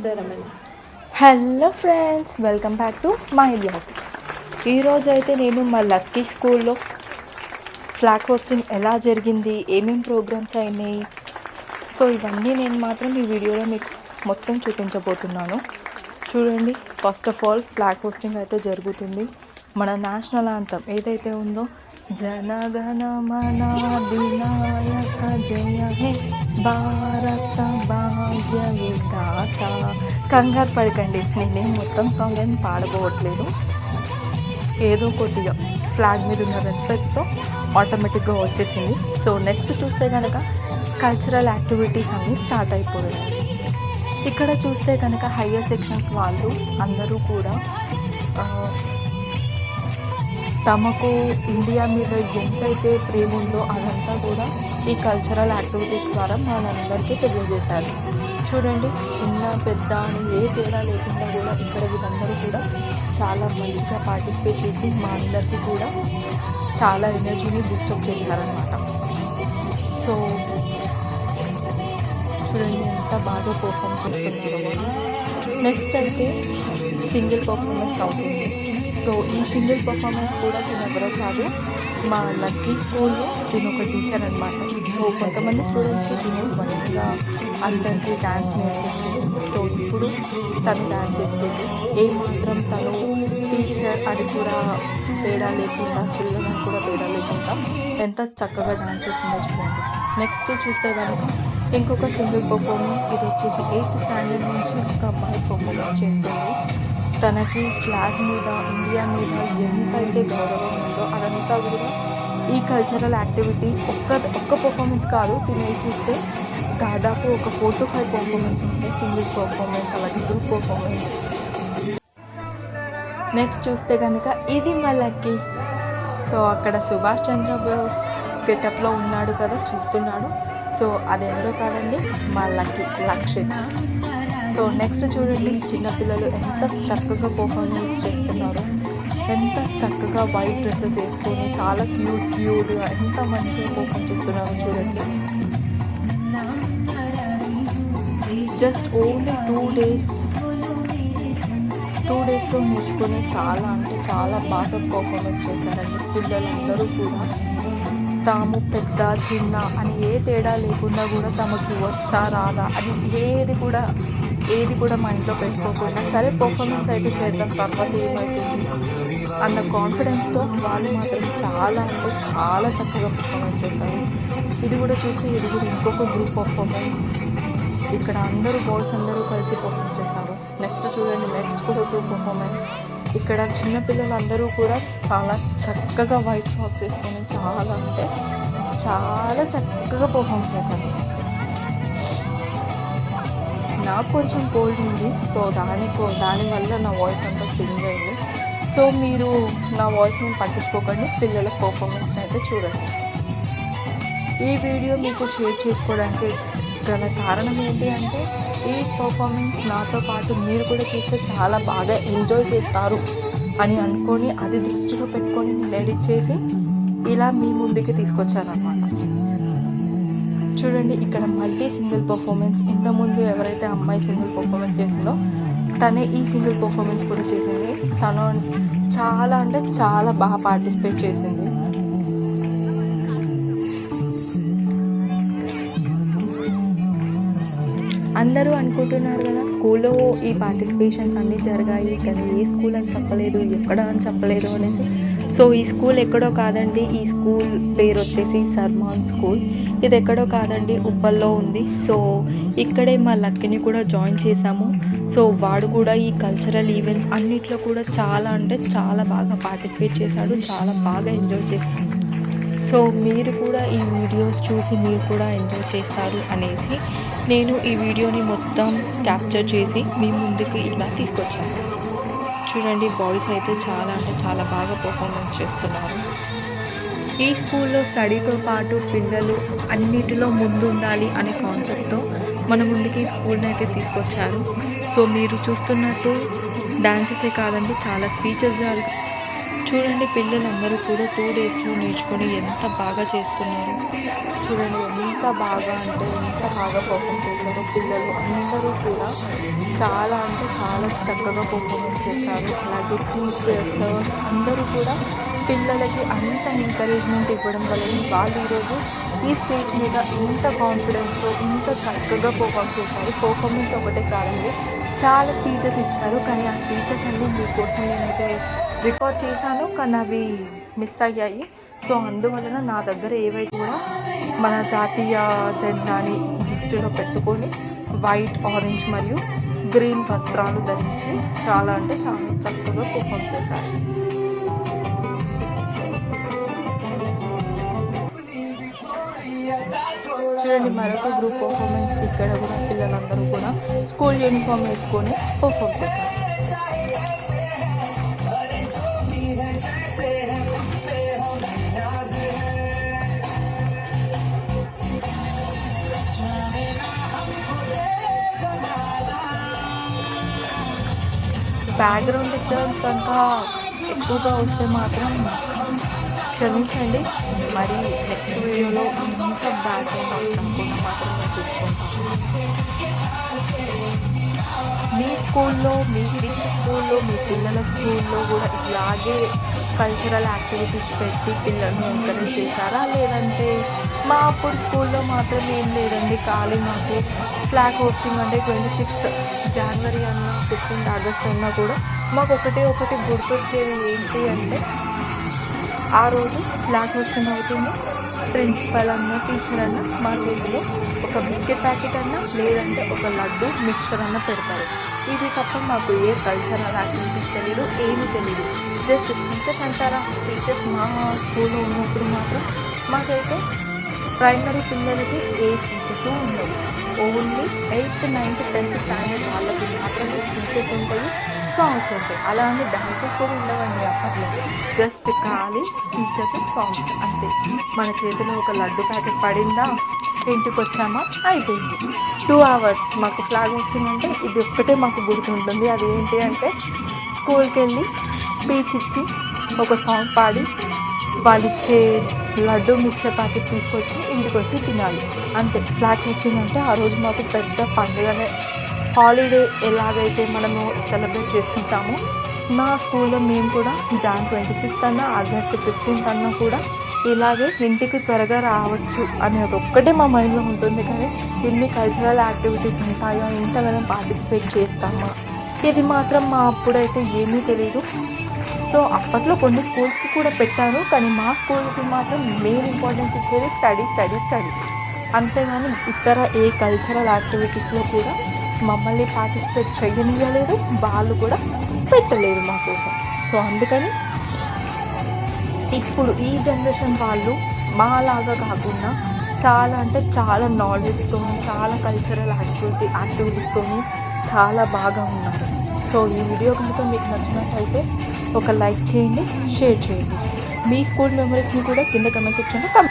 Hello friends, welcome back to my vlogs. ఈరోజు అయితే నేను మా లక్కీ స్కూల్లో ఫ్లాగ్ హోస్టింగ్ ఎలా జరిగింది, ఏమేమి ప్రోగ్రామ్స్ అయినాయి, సో ఇవన్నీ నేను మాత్రం ఈ వీడియోలో మీకు మొత్తం చూపించబోతున్నాను. చూడండి, first of all flag hosting అయితే జరుగుతుంది. మన నేషనల్ యాంథమ్ ఏదైతే ఉందో, జనగణ మన అధినాయక జయ హే భారత భాగ్య విధాత. కంగారు పడకండి, నేనేం మొత్తం సాంగ్ ఏం పాడబోవట్లేదు. ఏదో కొద్దిగా ఫ్లాగ్ మీద ఉన్న రెస్పెక్ట్తో ఆటోమేటిక్గా వచ్చేసింది. సో నెక్స్ట్ చూస్తే కనుక కల్చరల్ యాక్టివిటీస్ అన్నీ స్టార్ట్ అయిపోయాయి. ఇక్కడ చూస్తే కనుక హయ్యర్ సెక్షన్స్ వాళ్ళు అందరూ కూడా తమకు ఇండియా మీద ఎంతైతే ప్రేమ ఉందో అదంతా కూడా ఈ కల్చరల్ యాక్టివిటీస్ ద్వారా మనందరికీ తెలియజేశారు. చూడండి, చిన్న పెద్ద అని ఏ తేడా లేకుండా కూడా ఇక్కడ వీళ్ళందరూ కూడా చాలా మంచిగా పార్టిసిపేట్ చేసి మా అందరికీ కూడా చాలా ఎనర్జీని బూస్టప్ చేశారనమాట. సో చూడండి ఎంత బాగా పర్ఫామ్ చేస్తున్నారు. నెక్స్ట్ అయితే సింగిల్ పర్ఫార్మెన్స్ అవుతుంది. సో ఈ సింగిల్ పర్ఫార్మెన్స్ కూడా తిను ఎవరో కాదు, మా లక్కీ స్కూల్లో తిను ఒక టీచర్ అనమాట. సో కొంతమంది స్టూడెంట్స్కి తినే స్వయంగా అందరికీ డ్యాన్స్ నేర్పించింది. సో ఇప్పుడు తను డ్యాన్స్ చేస్తుంది. ఏమాత్రం తను టీచర్ అది కూడా తేడా లేకుండా, చిల్లగా కూడా తేడా లేకుండా ఎంత చక్కగా డ్యాన్స్ చేస్తుందో చూడండి. నెక్స్ట్ చూస్తే కనుక ఇంకొక సింగిల్ పర్ఫార్మెన్స్, ఇది వచ్చేసి 8th స్టాండర్డ్ నుంచి ఒక అమ్మాయి పర్ఫార్మెన్స్ చేస్తుంది. తనకి ఫ్లాగ్ మీద, ఇండియా మీద ఎంతైతే గౌరవం ఉందో అదంతా కూడా ఈ కల్చరల్ యాక్టివిటీస్ ఒక్క పర్ఫార్మెన్స్ కాదు, తినేవి చూస్తే దాదాపు ఒక 4 to 5 పర్ఫార్మెన్స్ ఉంటాయి. సింగిల్ పర్ఫార్మెన్స్, అలాగే గ్రూప్ పర్ఫార్మెన్స్. నెక్స్ట్ చూస్తే కనుక ఇది మా లక్కీ. సో అక్కడ సుభాష్ చంద్రబోస్ గెటప్లో ఉన్నాడు కదా, చూస్తున్నాడు. సో అదెవరో కాదండి, మా లక్కీ లక్షిత్. సో నెక్స్ట్ చూడండి, చిన్నపిల్లలు ఎంత చక్కగా పర్ఫార్మెన్స్ చేస్తున్నారు, ఎంత చక్కగా వైట్ డ్రెస్సెస్ వేసుకొని చాలా క్యూట్గా ఎంత మంచిగా పర్ఫార్మ్ చేస్తున్నారు చూడండి. జస్ట్ ఓన్లీ 2 డేస్లో నేర్చుకొని చాలా అంటే చాలా బాగా పర్ఫార్మెన్స్ చేశారండి. పిల్లలందరూ కూడా తాము పెద్ద చిన్న అని ఏ తేడా లేకుండా కూడా తమకు వచ్చా రాదా అని ఏది కూడా మైండ్లో పెట్టుకోకుండా, సరే పర్ఫార్మెన్స్ అయితే చేద్దాం తర్వాత ఏమవుతుంది అన్న కాన్ఫిడెన్స్తో వాళ్ళు మాత్రం చాలా అంటే చాలా చక్కగా పర్ఫార్మెన్స్ చేశారు. ఇది కూడా చూస్తే ఇది కూడా ఇంకొక గ్రూప్ పర్ఫార్మెన్స్. ఇక్కడ అందరూ బాయ్స్ అందరూ కలిసి పర్ఫార్మ్ చేశారు. నెక్స్ట్ చూడండి, నెక్స్ట్ కూడా గ్రూప్ పర్ఫార్మెన్స్. ఇక్కడ చిన్నపిల్లలందరూ కూడా చాలా చక్కగా వైట్ ఫ్రాక్స్ వేసుకొని చాలా అంటే చాలా చక్కగా పర్ఫామ్ చేశారు. నాకు కొంచెం కోల్డ్ ఉంది, సో దానివల్ల నా వాయిస్ అంతా చేంజ్ అయింది. సో మీరు నా వాయిస్ని పట్టించుకోకండి, పిల్లల పర్ఫార్మెన్స్ అయితే చూడండి. ఈ వీడియో మీకు షేర్ చేసుకోవడానికి గల కారణం ఏంటి అంటే, ఈ పర్ఫార్మెన్స్ నాతో పాటు మీరు కూడా చూస్తే చాలా బాగా ఎంజాయ్ చేస్తారు అని అనుకొని, అది దృష్టిలో పెట్టుకొని నేను ఎడిట్ చేసి ఇలా మీ ముందుకి తీసుకొచ్చాను అన్నమాట. చూడండి, ఇక్కడ మల్టీ సింగిల్ పర్ఫార్మెన్స్. ఇంతకుముందు ఎవరైతే అమ్మాయి సింగిల్ పర్ఫార్మెన్స్ చేసిందో తనే ఈ సింగిల్ పర్ఫార్మెన్స్ కూడా చేసింది. తను చాలా అంటే చాలా బాగా పార్టిసిపేట్ చేసింది. అందరూ అనుకుంటున్నారు కదా స్కూల్లో ఈ పార్టిసిపేషన్స్ అన్నీ జరిగాయి కానీ ఏ స్కూల్ అని చెప్పలేదు, ఎక్కడ అని చెప్పలేదు అనేసి. సో ఈ స్కూల్ ఎక్కడో కాదండి, ఈ స్కూల్ పేరు వచ్చేసి సర్మాన్ స్కూల్. ఇది ఎక్కడో కాదండి, ఉప్పల్లో ఉంది. సో ఇక్కడే మా లక్కీని కూడా జాయిన్ చేశాము. సో వాడు కూడా ఈ కల్చరల్ ఈవెంట్స్ అన్నిట్లో కూడా చాలా అంటే చాలా బాగా పార్టిసిపేట్ చేశాడు, చాలా బాగా ఎంజాయ్ చేశాడు. సో మీరు కూడా ఈ వీడియోస్ చూసి మీరు కూడా ఎంజాయ్ చేస్తారు అనేసి నేను ఈ వీడియోని మొత్తం క్యాప్చర్ చేసి మీ ముందుకు ఇలా తీసుకొచ్చాను. చూడండి, బాయ్స్ అయితే చాలా అంటే చాలా బాగా పర్ఫార్మెన్స్ చేస్తున్నారు. ఈ స్కూల్లో స్టడీతో పాటు పిల్లలు అన్నిటిలో ముందుండాలి అనే కాన్సెప్ట్తో మన ముందుకి ఈ స్కూల్ని అయితే తీసుకొచ్చారు. సో మీరు చూస్తున్నట్టు డాన్సెసే కాదండి, చాలా స్పీచెస్ చూడండి పిల్లలందరూ కూడా 2 డేస్లో నేర్చుకొని ఎంత బాగా చేస్తున్నారు. చూడండి ఎంత బాగా అంటే ఎంత బాగా పర్ఫామ్ చేశారో పిల్లలు అందరూ కూడా. చాలా అంటే చాలా చక్కగా పర్ఫార్మెన్స్ చేశారు. అలాగే టీచర్స్, సర్స్ అందరూ కూడా పిల్లలకి అంత ఎంకరేజ్మెంట్ ఇవ్వడం వల్ల వాళ్ళు ఈరోజు ఈ స్టేజ్ మీద ఇంత కాన్ఫిడెన్స్తో ఇంత చక్కగా పర్ఫామ్ చేశారు. పర్ఫార్మెన్స్ ఒకటే కాదండి, చాలా స్పీచెస్ ఇచ్చారు. కానీ ఆ స్పీచెస్ అన్నీ మీకోసం నేనైతే రికార్డ్ చేశాను, కానీ అవి మిస్ అయ్యాయి. సో అందువలన నా దగ్గర ఏవైతే కూడా మన జాతీయ జెండాని దృష్టిలో పెట్టుకొని వైట్, ఆరెంజ్ మరియు గ్రీన్ వస్త్రాలు ధరించి చాలా అంటే చాలా చక్కగా పర్ఫామ్ చేశారు. చూడండి మరొక గ్రూప్ పర్ఫార్మెన్స్. ఇక్కడ కూడా పిల్లలందరూ కూడా స్కూల్ యూనిఫామ్ వేసుకొని పర్ఫామ్ చేశారు. బ్యాక్గ్రౌండ్ డిస్టర్బెన్స్ కనుక ఎక్కువగా వస్తే మాత్రం క్షమించండి. మరి నెక్స్ట్ వీడియోలో ఇంత బ్యాక్గ్రౌండ్ అవసరం మాత్రం నేను చూసుకుంటాను. మీ స్కూల్లో, మీ కిడ్స్ స్కూల్లో, మీ పిల్లల స్కూల్లో కూడా ఇలాగే కల్చరల్ యాక్టివిటీస్ పెట్టి పిల్లల్ని ఎంకరేజ్ చేశారా? లేదంటే మా అప్పుడు స్కూల్లో మాత్రం ఏం లేదండి, ఖాళీ మాకు ఫ్లాగ్ హోస్టింగ్ అంటే 26th జనవరి అన్నా 15th ఆగస్ట్ అన్నా కూడా మాకు ఒకటి గుర్తొచ్చేది ఏంటి అంటే, ఆ రోజు ఫ్లాగ్ హోస్టింగ్ అవుతుంది, ప్రిన్సిపల్ అన్న టీచర్ అన్న మా చేతిలో ఒక బిస్కెట్ ప్యాకెట్ అన్నా లేదంటే ఒక లడ్డు మిక్చర్ అన్న పెడతారు. ఇది తప్ప మాకు ఏ కల్చరల్ యాక్టివిటీస్ తెలియదు, ఏమీ తెలియదు. జస్ట్ స్పీచెస్ అంటారా, స్పీచెస్ మా స్కూల్లో ఉన్నప్పుడు మాత్రం మాకైతే ప్రైమరీ పిల్లలకి ఏ స్పీచెస్ ఉండవు. Only 8th, 9th, 10th standard వాళ్ళకి మాత్రమే స్పీచెస్ ఉంటాయి, సాంగ్స్ ఉంటాయి. అలా అని డాన్సెస్ కూడా ఉండవండి అప్పట్లో. జస్ట్ ఖాళీ స్పీచెస్, సాంగ్స్ అంతే. మన చేతిలో ఒక లడ్డు ప్యాకెట్ పడిందా, ఇంటికి వచ్చామా, అయిపోయింది. 2 hours మాకు ఫ్లాగ్ హోస్టింగ్ అంటే ఇది ఒక్కటే మాకు గుర్తుంటుంది. అది ఏంటి అంటే స్కూల్కి వెళ్ళి స్పీచ్ ఇచ్చి ఒక సాంగ్ పాడి వాళ్ళు ఇచ్చే లడ్డు మిక్చర్ ప్యాకెట్ తీసుకొచ్చి ఇంటికి వచ్చి తినాలి, అంతే. ఫ్లాగ్ హోస్టింగ్ అంటే ఆ రోజు మాకు పెద్ద పండుగనే, హాలిడే ఎలాగైతే మనము సెలబ్రేట్ చేసుకుంటామో మా స్కూల్లో మేము కూడా Jan 26th అన్నా August 15th అన్నా కూడా ఇలాగే ఇంటికి త్వరగా రావచ్చు అనేది ఒక్కటే మా మైండ్లో ఉంటుంది. కానీ ఇన్ని కల్చరల్ యాక్టివిటీస్ ఉంటాయో, ఇంతగానో పార్టిసిపేట్ చేస్తామా, ఇది మాత్రం మా అప్పుడైతే ఏమీ తెలియదు. సో అప్పట్లో కొన్ని స్కూల్స్కి కూడా పెట్టారు, కానీ మా స్కూల్కి మాత్రం మెయిన్ ఇంపార్టెన్స్ ఇచ్చేది స్టడీ. అంతేగాని ఇతర ఏ కల్చరల్ యాక్టివిటీస్లో కూడా మమ్మల్ని పార్టిసిపేట్ చేయనివ్వలేదు, వాళ్ళు కూడా పెట్టలేదు మా కోసం. సో అందుకని ఇప్పుడు ఈ జనరేషన్ వాళ్ళు మాలాగా కాకుండా చాలా అంటే చాలా నాలెడ్జ్తో, చాలా కల్చరల్ యాక్టివిటీస్తో చాలా బాగా ఉన్నారు. సో ఈ వీడియో కనుక మీకు నచ్చినట్లయితే ఒక లైక్ చేయండి, షేర్ చేయండి. మీ స్కూల్ మెమరీస్ని కూడా కింద కమెంట్ సెక్షన్లో